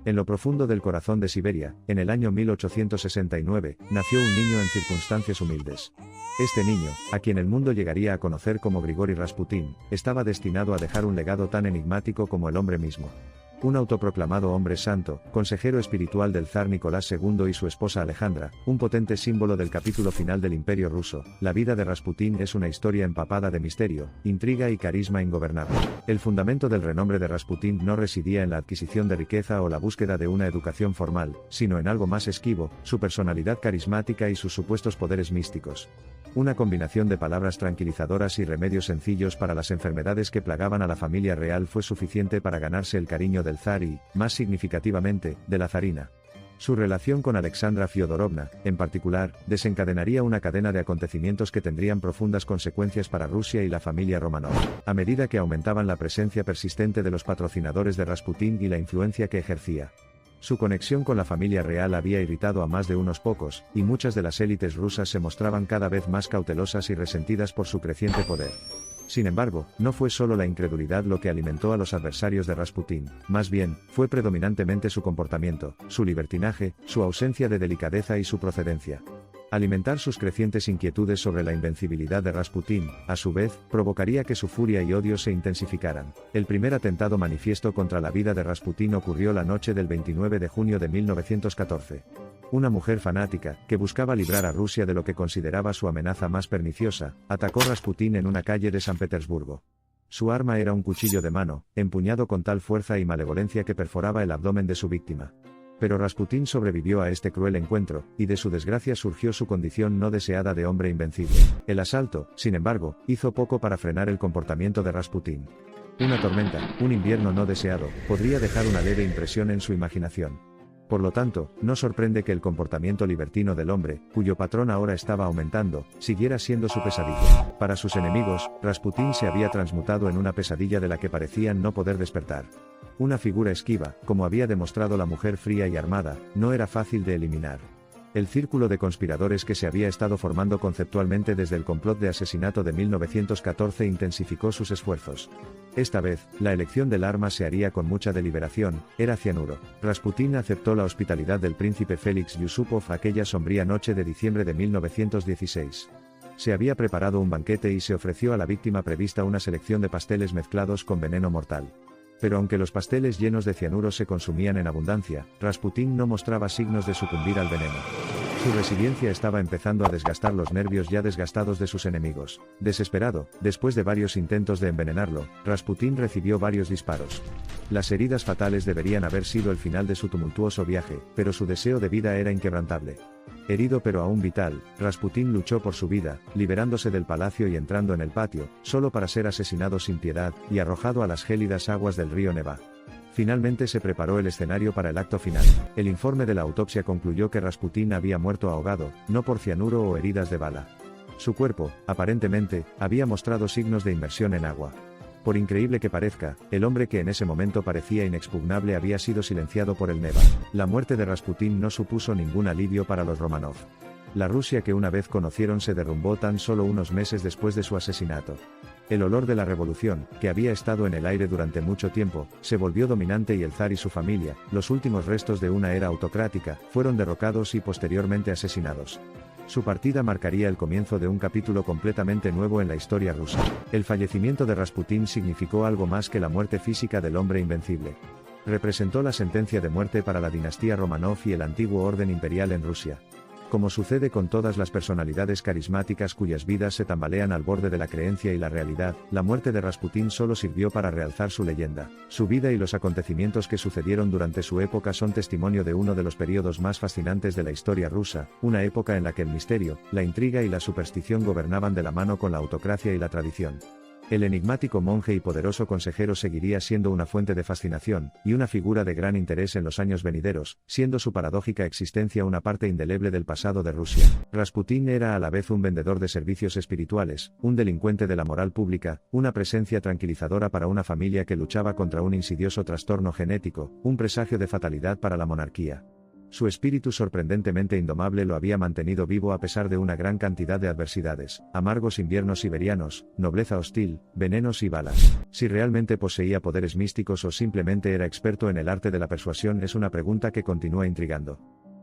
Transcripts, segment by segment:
En lo profundo del corazón de Siberia, en el año 1869, nació un niño en circunstancias humildes. Este niño, a quien el mundo llegaría a conocer como Grigori Rasputin, estaba destinado a dejar un legado tan enigmático como el hombre mismo. Un autoproclamado hombre santo, consejero espiritual del zar Nicolás II y su esposa Alejandra, un potente símbolo del capítulo final del Imperio ruso, la vida de Rasputin es una historia empapada de misterio, intriga y carisma ingobernable. El fundamento del renombre de Rasputin no residía en la adquisición de riqueza o la búsqueda de una educación formal, sino en algo más esquivo, su personalidad carismática y sus supuestos poderes místicos. Una combinación de palabras tranquilizadoras y remedios sencillos para las enfermedades que plagaban a la familia real fue suficiente para ganarse el cariño del zar y, más significativamente, de la zarina. Su relación con Alexandra Fyodorovna, en particular, desencadenaría una cadena de acontecimientos que tendrían profundas consecuencias para Rusia y la familia Romanov. A medida que aumentaban la presencia persistente de los patrocinadores de Rasputin y la influencia que ejercía. Su conexión con la familia real había irritado a más de unos pocos, y muchas de las élites rusas se mostraban cada vez más cautelosas y resentidas por su creciente poder. Sin embargo, no fue solo la incredulidad lo que alimentó a los adversarios de Rasputin, más bien, fue predominantemente su comportamiento, su libertinaje, su ausencia de delicadeza y su procedencia. Alimentar sus crecientes inquietudes sobre la invencibilidad de Rasputin, a su vez, provocaría que su furia y odio se intensificaran. El primer atentado manifiesto contra la vida de Rasputin ocurrió la noche del 29 de junio de 1914. Una mujer fanática, que buscaba librar a Rusia de lo que consideraba su amenaza más perniciosa, atacó a Rasputin en una calle de San Petersburgo. Su arma era un cuchillo de mano, empuñado con tal fuerza y malevolencia que perforaba el abdomen de su víctima. Pero Rasputin sobrevivió a este cruel encuentro, y de su desgracia surgió su condición no deseada de hombre invencible. El asalto, sin embargo, hizo poco para frenar el comportamiento de Rasputin. Una tormenta, un invierno no deseado, podría dejar una leve impresión en su imaginación. Por lo tanto, no sorprende que el comportamiento libertino del hombre, cuyo patrón ahora estaba aumentando, siguiera siendo su pesadilla. Para sus enemigos, Rasputin se había transmutado en una pesadilla de la que parecían no poder despertar. Una figura esquiva, como había demostrado la mujer fría y armada, no era fácil de eliminar. El círculo de conspiradores que se había estado formando conceptualmente desde el complot de asesinato de 1914 intensificó sus esfuerzos. Esta vez, la elección del arma se haría con mucha deliberación, era cianuro. Rasputin aceptó la hospitalidad del príncipe Félix Yusupov aquella sombría noche de diciembre de 1916. Se había preparado un banquete y se ofreció a la víctima prevista una selección de pasteles mezclados con veneno mortal. Pero aunque los pasteles llenos de cianuro se consumían en abundancia, Rasputin no mostraba signos de sucumbir al veneno. Su resiliencia estaba empezando a desgastar los nervios ya desgastados de sus enemigos. Desesperado, después de varios intentos de envenenarlo, Rasputin recibió varios disparos. Las heridas fatales deberían haber sido el final de su tumultuoso viaje, pero su deseo de vida era inquebrantable. Herido pero aún vital, Rasputin luchó por su vida, liberándose del palacio y entrando en el patio, solo para ser asesinado sin piedad, y arrojado a las gélidas aguas del río Neva. Finalmente se preparó el escenario para el acto final. El informe de la autopsia concluyó que Rasputin había muerto ahogado, no por cianuro o heridas de bala. Su cuerpo, aparentemente, había mostrado signos de inmersión en agua. Por increíble que parezca, el hombre que en ese momento parecía inexpugnable había sido silenciado por el Neva. La muerte de Rasputin no supuso ningún alivio para los Romanov. La Rusia que una vez conocieron se derrumbó tan solo unos meses después de su asesinato. El olor de la revolución, que había estado en el aire durante mucho tiempo, se volvió dominante y el zar y su familia, los últimos restos de una era autocrática, fueron derrocados y posteriormente asesinados. Su partida marcaría el comienzo de un capítulo completamente nuevo en la historia rusa. El fallecimiento de Rasputin significó algo más que la muerte física del hombre invencible. Representó la sentencia de muerte para la dinastía Romanov y el antiguo orden imperial en Rusia. Como sucede con todas las personalidades carismáticas cuyas vidas se tambalean al borde de la creencia y la realidad, la muerte de Rasputin solo sirvió para realzar su leyenda. Su vida y los acontecimientos que sucedieron durante su época son testimonio de uno de los periodos más fascinantes de la historia rusa, una época en la que el misterio, la intriga y la superstición gobernaban de la mano con la autocracia y la tradición. El enigmático monje y poderoso consejero seguiría siendo una fuente de fascinación, y una figura de gran interés en los años venideros, siendo su paradójica existencia una parte indeleble del pasado de Rusia. Rasputin era a la vez un vendedor de servicios espirituales, un delincuente de la moral pública, una presencia tranquilizadora para una familia que luchaba contra un insidioso trastorno genético, un presagio de fatalidad para la monarquía. Su espíritu sorprendentemente indomable lo había mantenido vivo a pesar de una gran cantidad de adversidades, amargos inviernos siberianos, nobleza hostil, venenos y balas. Si realmente poseía poderes místicos o simplemente era experto en el arte de la persuasión es una pregunta que continúa intrigando.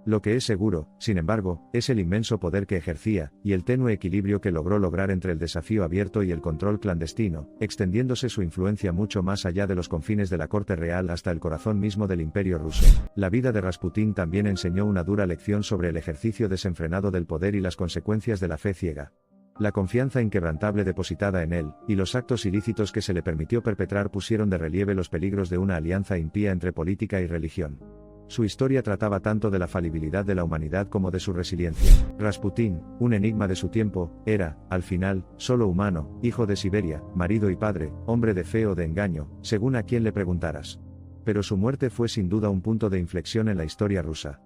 Lo que es seguro, sin embargo, es el inmenso poder que ejercía, y el tenue equilibrio que logró lograr entre el desafío abierto y el control clandestino, extendiéndose su influencia mucho más allá de los confines de la corte real hasta el corazón mismo del imperio ruso. La vida de Rasputín también enseñó una dura lección sobre el ejercicio desenfrenado del poder y las consecuencias de la fe ciega. La confianza inquebrantable depositada en él, y los actos ilícitos que se le permitió perpetrar pusieron de relieve los peligros de una alianza impía entre política y religión. Su historia trataba tanto de la falibilidad de la humanidad como de su resiliencia. Rasputín, un enigma de su tiempo, era, al final, solo humano, hijo de Siberia, marido y padre, hombre de fe o de engaño, según a quien le preguntaras. Pero su muerte fue sin duda un punto de inflexión en la historia rusa.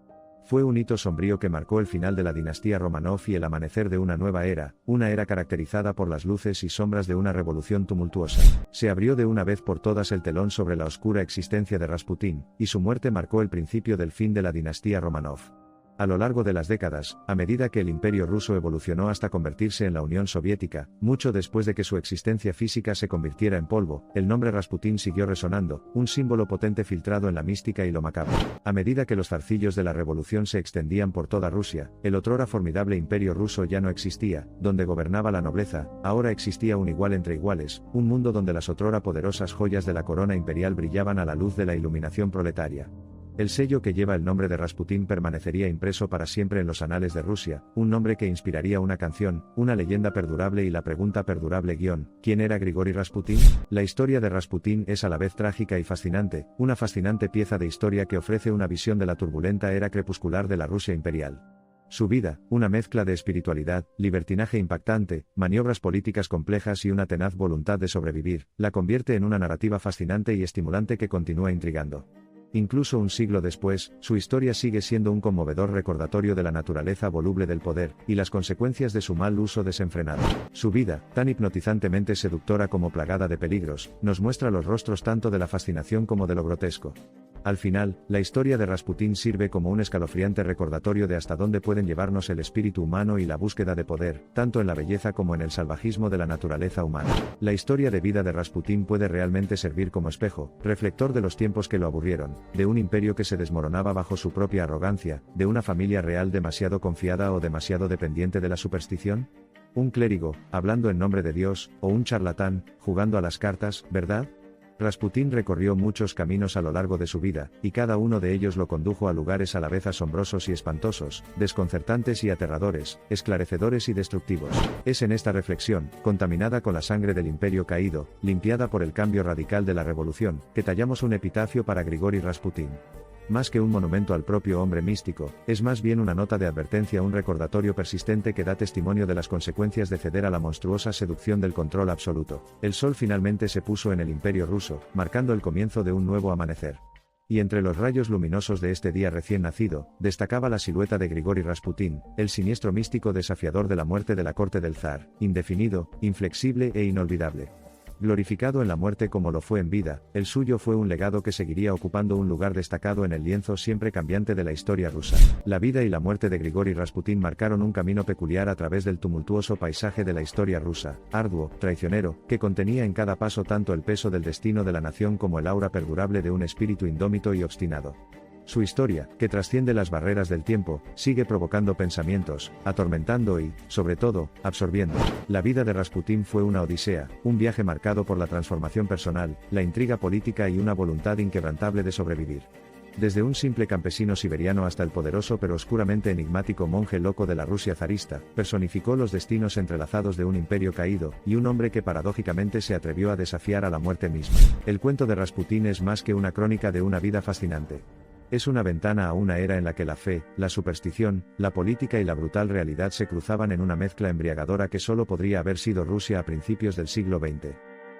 Fue un hito sombrío que marcó el final de la dinastía Románov y el amanecer de una nueva era, una era caracterizada por las luces y sombras de una revolución tumultuosa. Se abrió de una vez por todas el telón sobre la oscura existencia de Rasputín, y su muerte marcó el principio del fin de la dinastía Románov. A lo largo de las décadas, a medida que el imperio ruso evolucionó hasta convertirse en la Unión Soviética, mucho después de que su existencia física se convirtiera en polvo, el nombre Rasputín siguió resonando, un símbolo potente filtrado en la mística y lo macabro. A medida que los zarcillos de la revolución se extendían por toda Rusia, el otrora formidable imperio ruso ya no existía, donde gobernaba la nobleza, ahora existía un igual entre iguales, un mundo donde las otrora poderosas joyas de la corona imperial brillaban a la luz de la iluminación proletaria. El sello que lleva el nombre de Rasputín permanecería impreso para siempre en los anales de Rusia, un nombre que inspiraría una canción, una leyenda perdurable y la pregunta perdurable ¿quién era Grigori Rasputín? La historia de Rasputín es a la vez trágica y fascinante, una fascinante pieza de historia que ofrece una visión de la turbulenta era crepuscular de la Rusia imperial. Su vida, una mezcla de espiritualidad, libertinaje impactante, maniobras políticas complejas y una tenaz voluntad de sobrevivir, la convierte en una narrativa fascinante y estimulante que continúa intrigando. Incluso un siglo después, su historia sigue siendo un conmovedor recordatorio de la naturaleza voluble del poder, y las consecuencias de su mal uso desenfrenado. Su vida, tan hipnotizantemente seductora como plagada de peligros, nos muestra los rostros tanto de la fascinación como de lo grotesco. Al final, la historia de Rasputín sirve como un escalofriante recordatorio de hasta dónde pueden llevarnos el espíritu humano y la búsqueda de poder, tanto en la belleza como en el salvajismo de la naturaleza humana. La historia de vida de Rasputín puede realmente servir como espejo, reflector de los tiempos que lo aburrieron, de un imperio que se desmoronaba bajo su propia arrogancia, de una familia real demasiado confiada o demasiado dependiente de la superstición. Un clérigo, hablando en nombre de Dios, o un charlatán, jugando a las cartas, ¿verdad? Rasputín recorrió muchos caminos a lo largo de su vida, y cada uno de ellos lo condujo a lugares a la vez asombrosos y espantosos, desconcertantes y aterradores, esclarecedores y destructivos. Es en esta reflexión, contaminada con la sangre del imperio caído, limpiada por el cambio radical de la revolución, que tallamos un epitafio para Grigori Rasputín. Más que un monumento al propio hombre místico, es más bien una nota de advertencia, un recordatorio persistente que da testimonio de las consecuencias de ceder a la monstruosa seducción del control absoluto. El sol finalmente se puso en el imperio ruso, marcando el comienzo de un nuevo amanecer. Y entre los rayos luminosos de este día recién nacido, destacaba la silueta de Grigori Rasputín, el siniestro místico desafiador de la muerte de la corte del zar, indefinido, inflexible e inolvidable. Glorificado en la muerte como lo fue en vida, el suyo fue un legado que seguiría ocupando un lugar destacado en el lienzo siempre cambiante de la historia rusa. La vida y la muerte de Grigori Rasputín marcaron un camino peculiar a través del tumultuoso paisaje de la historia rusa, arduo, traicionero, que contenía en cada paso tanto el peso del destino de la nación como el aura perdurable de un espíritu indómito y obstinado. Su historia, que trasciende las barreras del tiempo, sigue provocando pensamientos, atormentando y, sobre todo, absorbiendo. La vida de Rasputín fue una odisea, un viaje marcado por la transformación personal, la intriga política y una voluntad inquebrantable de sobrevivir. Desde un simple campesino siberiano hasta el poderoso pero oscuramente enigmático monje loco de la Rusia zarista, personificó los destinos entrelazados de un imperio caído, y un hombre que paradójicamente se atrevió a desafiar a la muerte misma. El cuento de Rasputín es más que una crónica de una vida fascinante. Es una ventana a una era en la que la fe, la superstición, la política y la brutal realidad se cruzaban en una mezcla embriagadora que solo podría haber sido Rusia a principios del siglo XX.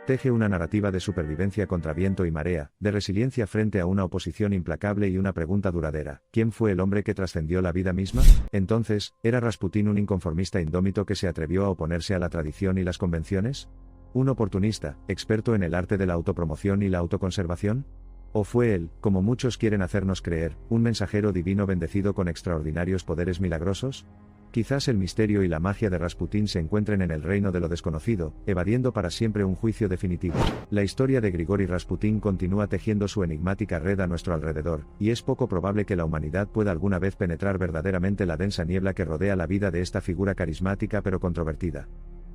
Teje una narrativa de supervivencia contra viento y marea, de resiliencia frente a una oposición implacable y una pregunta duradera: ¿quién fue el hombre que trascendió la vida misma? Entonces, ¿era Rasputín un inconformista indómito que se atrevió a oponerse a la tradición y las convenciones? ¿Un oportunista, experto en el arte de la autopromoción y la autoconservación? ¿O fue él, como muchos quieren hacernos creer, un mensajero divino bendecido con extraordinarios poderes milagrosos? Quizás el misterio y la magia de Rasputín se encuentren en el reino de lo desconocido, evadiendo para siempre un juicio definitivo. La historia de Grigori Rasputín continúa tejiendo su enigmática red a nuestro alrededor, y es poco probable que la humanidad pueda alguna vez penetrar verdaderamente la densa niebla que rodea la vida de esta figura carismática pero controvertida.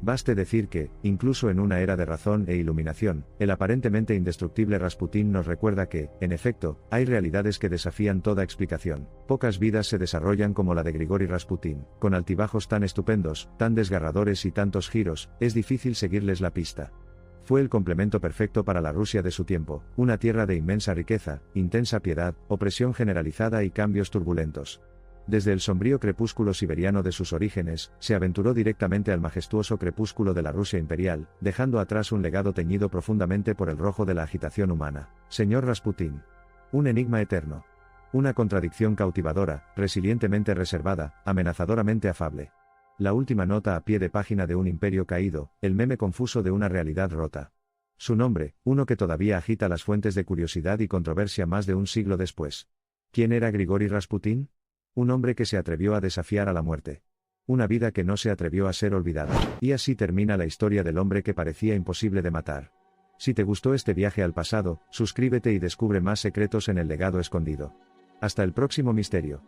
Baste decir que, incluso en una era de razón e iluminación, el aparentemente indestructible Rasputín nos recuerda que, en efecto, hay realidades que desafían toda explicación. Pocas vidas se desarrollan como la de Grigori Rasputín, con altibajos tan estupendos, tan desgarradores y tantos giros, es difícil seguirles la pista. Fue el complemento perfecto para la Rusia de su tiempo, una tierra de inmensa riqueza, intensa piedad, opresión generalizada y cambios turbulentos. Desde el sombrío crepúsculo siberiano de sus orígenes, se aventuró directamente al majestuoso crepúsculo de la Rusia imperial, dejando atrás un legado teñido profundamente por el rojo de la agitación humana. Señor Rasputín. Un enigma eterno. Una contradicción cautivadora, resilientemente reservada, amenazadoramente afable. La última nota a pie de página de un imperio caído, el meme confuso de una realidad rota. Su nombre, uno que todavía agita las fuentes de curiosidad y controversia más de un siglo después. ¿Quién era Grigori Rasputín? Un hombre que se atrevió a desafiar a la muerte. Una vida que no se atrevió a ser olvidada. Y así termina la historia del hombre que parecía imposible de matar. Si te gustó este viaje al pasado, suscríbete y descubre más secretos en el legado escondido. Hasta el próximo misterio.